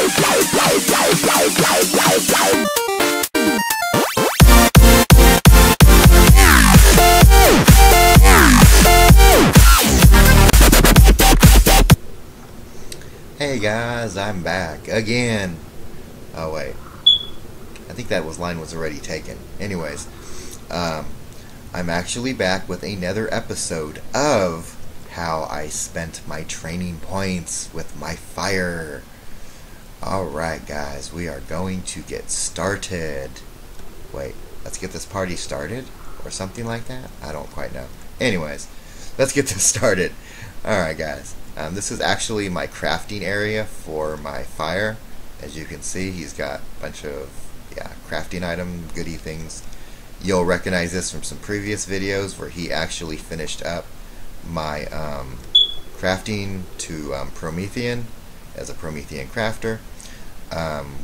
Hey guys, I'm back again. Oh wait, I think that line was already taken. Anyways, I'm actually back with another episode of how I spent my training points with my fire. Alright guys, we are going to get started. Wait, let's get this party started? Or something like that? I don't quite know. Anyways, let's get this started. Alright guys, this is actually my crafting area for my fire. As you can see, he's got a bunch of crafting item goodie things. You'll recognize this from some previous videos where he actually finished up my crafting to Promethean as a Promethean crafter,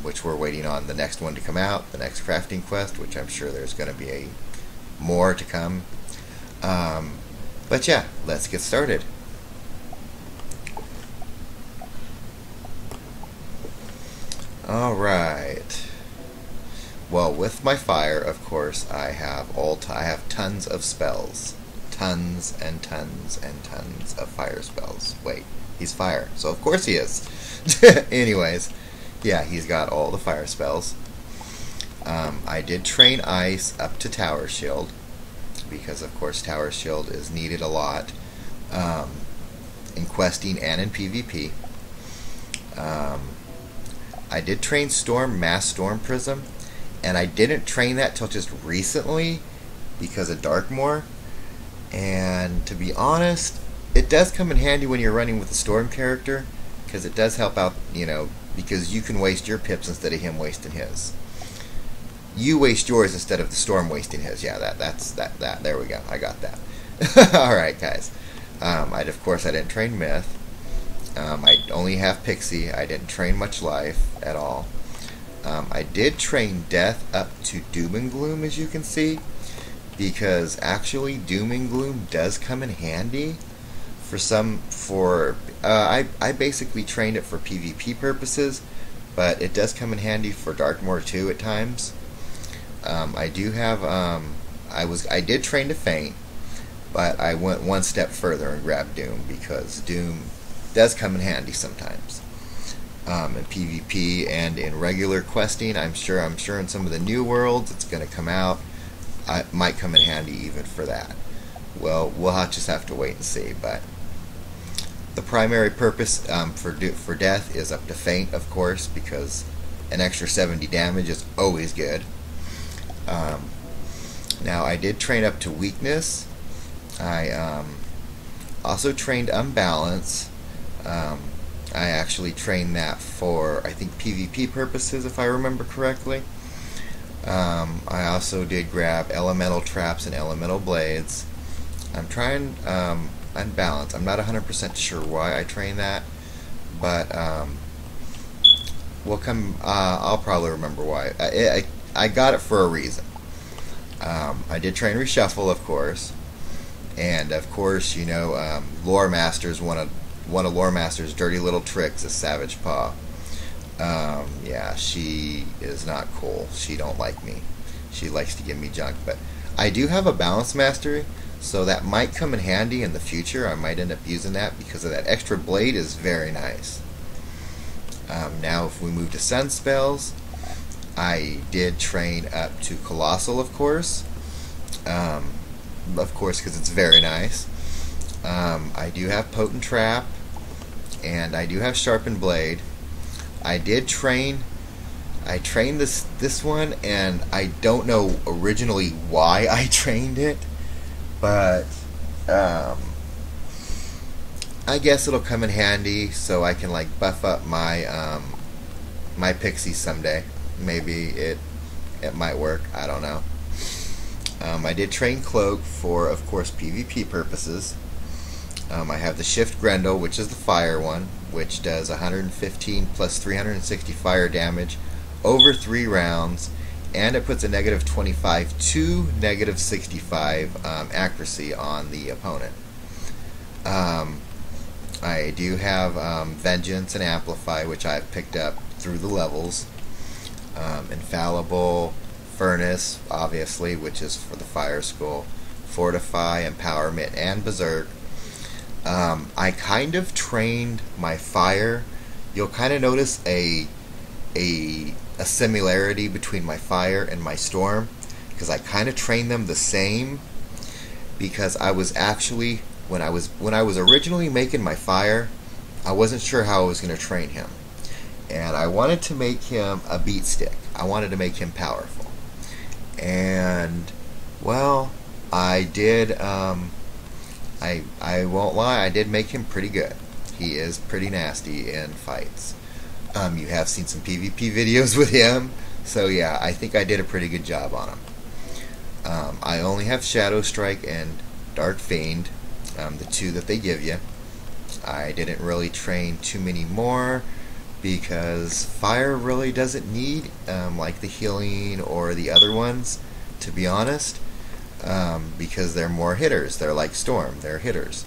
which we're waiting on the next one to come out, the next crafting quest, which I'm sure there's going to be more to come. But yeah, let's get started. Alright. Well, with my fire, of course, I have tons of spells. Tons and tons and tons of fire spells. Wait, he's fire, so of course he is. Anyways, yeah, he's got all the fire spells. I did train ice up to Tower Shield, because of course Tower Shield is needed a lot in questing and in PvP. I did train Mass Storm Prism, and I didn't train that till just recently because of Darkmoor. And to be honest, it does come in handy when you're running with a Storm character, because it does help out, you know, because you can waste your pips instead of him wasting his. You waste yours instead of the Storm wasting his. Yeah, that. There we go. I got that. Alright, guys. Of course, I didn't train Myth. I only have Pixie. I didn't train much Life at all. I did train Death up to Doom and Gloom, as you can see, because actually Doom and Gloom does come in handy I basically trained it for PvP purposes, but it does come in handy for Darkmoor too at times. I do have I did train to Feint, but I went one step further and grabbed Doom, because Doom does come in handy sometimes in PvP and in regular questing. I'm sure in some of the new worlds it's going to come out. It might come in handy even for that. Well, we'll just have to wait and see. But the primary purpose for Death is up to Feint, of course, because an extra 70 damage is always good. Now, I did train up to Weakness. I also trained Unbalance. I actually trained that for, I think, PvP purposes, if I remember correctly. I also did grab Elemental Traps and Elemental Blades. I'm trying Unbalance. I'm not 100% sure why I trained that, but I'll probably remember why. I got it for a reason. I did train Reshuffle, of course, and of course, you know, Lore Masters, one of Lore Master's dirty little tricks is Savage Paw. Yeah, she is not cool. She don't like me. She likes to give me junk, but I do have a Balance Mastery, so that might come in handy in the future. I might end up using that because of that extra blade is very nice. Now, if we move to Sun Spells, I did train up to Colossal, of course. Because it's very nice. I do have Potent Trap, and I do have Sharpened Blade. I trained this one, and I don't know originally why I trained it, but I guess it'll come in handy so I can like buff up my my Pixie someday. Maybe it might work. I don't know. I did train Cloak for, of course, PvP purposes. I have the Shift Grendel, which is the fire one, which does 115 plus 360 fire damage over 3 rounds, and it puts a negative 25 to negative 65 accuracy on the opponent. I do have Vengeance and Amplify, which I've picked up through the levels. Infallible, Furnace, obviously, which is for the Fire School, Fortify, Empowerment, and Berserk. I kind of trained my Fire. You'll kind of notice a similarity between my Fire and my Storm, because I kind of trained them the same. Because I was actually, when I was originally making my Fire, I wasn't sure how I was going to train him, and I wanted to make him a beat stick. I wanted to make him powerful, and well, I did. I won't lie, I did make him pretty good. He is pretty nasty in fights. You have seen some PvP videos with him, so yeah, I think I did a pretty good job on him. I only have Shadow Strike and Dark Fiend, the two that they give you. I didn't really train too many more because Fire really doesn't need like the healing or the other ones, to be honest, because they're more hitters. They're like Storm, they're hitters.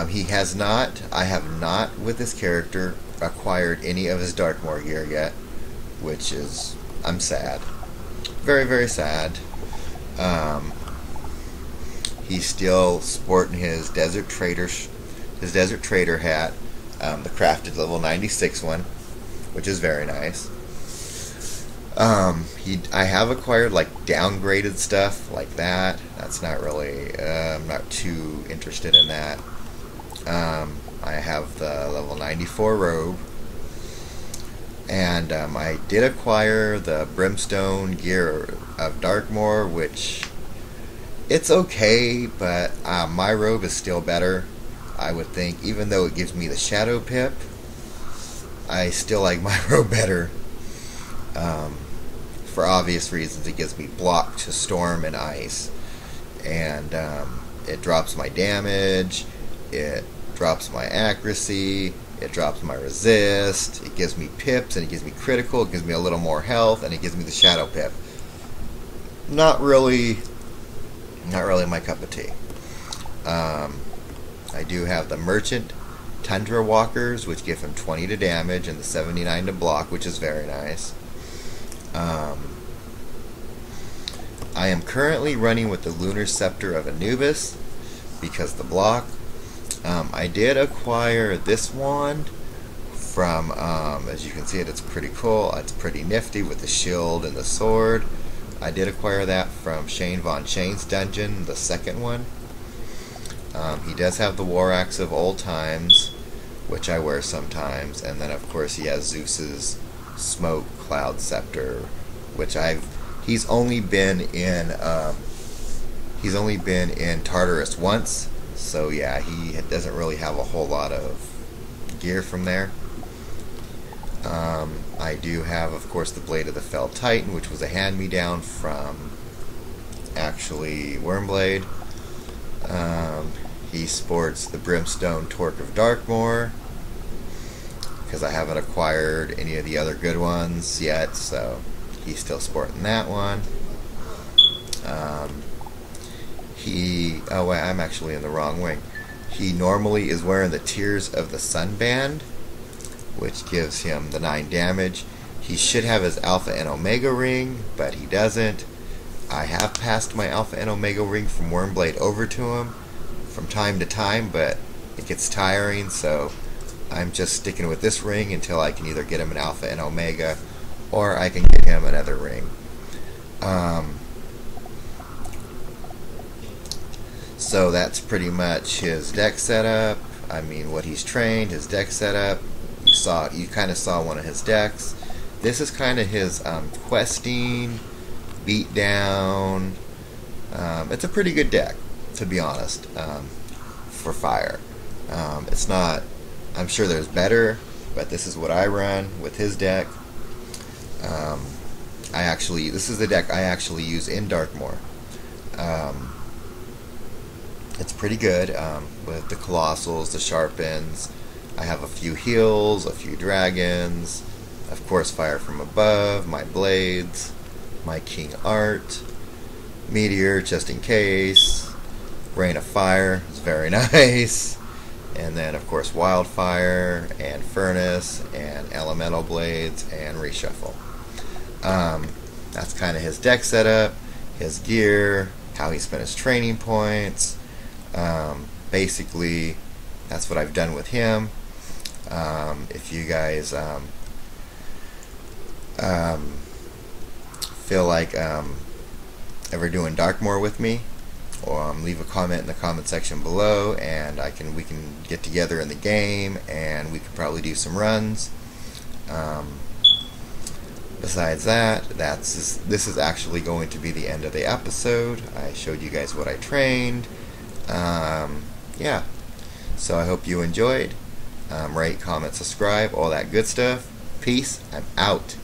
He has not, I have not with this character acquired any of his Darkmoor gear yet, which is, I'm sad. Very, very sad. He's still sporting his Desert Trader hat, the crafted level 96 one, which is very nice. I have acquired like downgraded stuff like that. That's not really, I'm not too interested in that. I have the level 94 robe, and I did acquire the Brimstone gear of Darkmoor, which it's okay, but my robe is still better, I would think. Even though it gives me the Shadow Pip, I still like my robe better. For obvious reasons, it gives me block to Storm and Ice, and it drops my damage, it drops my accuracy, it drops my resist, it gives me pips, and it gives me critical, it gives me a little more health, and it gives me the Shadow Pip. Not really my cup of tea. I do have the Merchant Tundra Walkers, which give him 20 to damage and the 79 to block, which is very nice. I am currently running with the Lunar Scepter of Anubis because the block. I did acquire this wand from, as you can see it's pretty cool. It's pretty nifty with the shield and the sword. I did acquire that from Shane Von Shane's dungeon, the second one. He does have the War Axe of Old Times, which I wear sometimes, and then of course he has Zeus's Smoke Cloud Scepter, which he's only been in Tartarus once, so yeah, he doesn't really have a whole lot of gear from there. I do have, of course, the Blade of the Fell Titan, which was a hand-me-down from, actually, WyrmBlade. He sports the Brimstone Torque of Darkmoor, because I haven't acquired any of the other good ones yet, so he's still sporting that one. Oh wait, I'm actually in the wrong wing. He normally is wearing the Tears of the Sun band, which gives him the 9 damage. He should have his Alpha and Omega ring, but he doesn't. I have passed my Alpha and Omega ring from WyrmBlade over to him from time to time, but it gets tiring, so I'm just sticking with this ring until I can either get him an Alpha and Omega, or I can get him another ring. So that's pretty much his deck setup. I mean, what he's trained, his deck setup. You kind of saw one of his decks. This is kind of his questing, beatdown. It's a pretty good deck, to be honest, for Fire. It's not. I'm sure there's better, but this is what I run with his deck. This is the deck I actually use in Darkmoor. It's pretty good with the Colossals, the Sharpens. I have a few heals, a few dragons, of course Fire from Above, my blades, my King Art, Meteor just in case, Rain of Fire is very nice, and then of course Wildfire and Furnace and Elemental Blades and Reshuffle. That's kind of his deck setup, his gear, how he spent his training points. Basically, that's what I've done with him. If you guys feel like ever doing Darkmoor with me, or leave a comment in the comment section below, and we can get together in the game, and we could probably do some runs. Besides that, this is actually going to be the end of the episode. I showed you guys what I trained. Yeah, so I hope you enjoyed. Rate, comment, subscribe, all that good stuff. Peace. I'm out.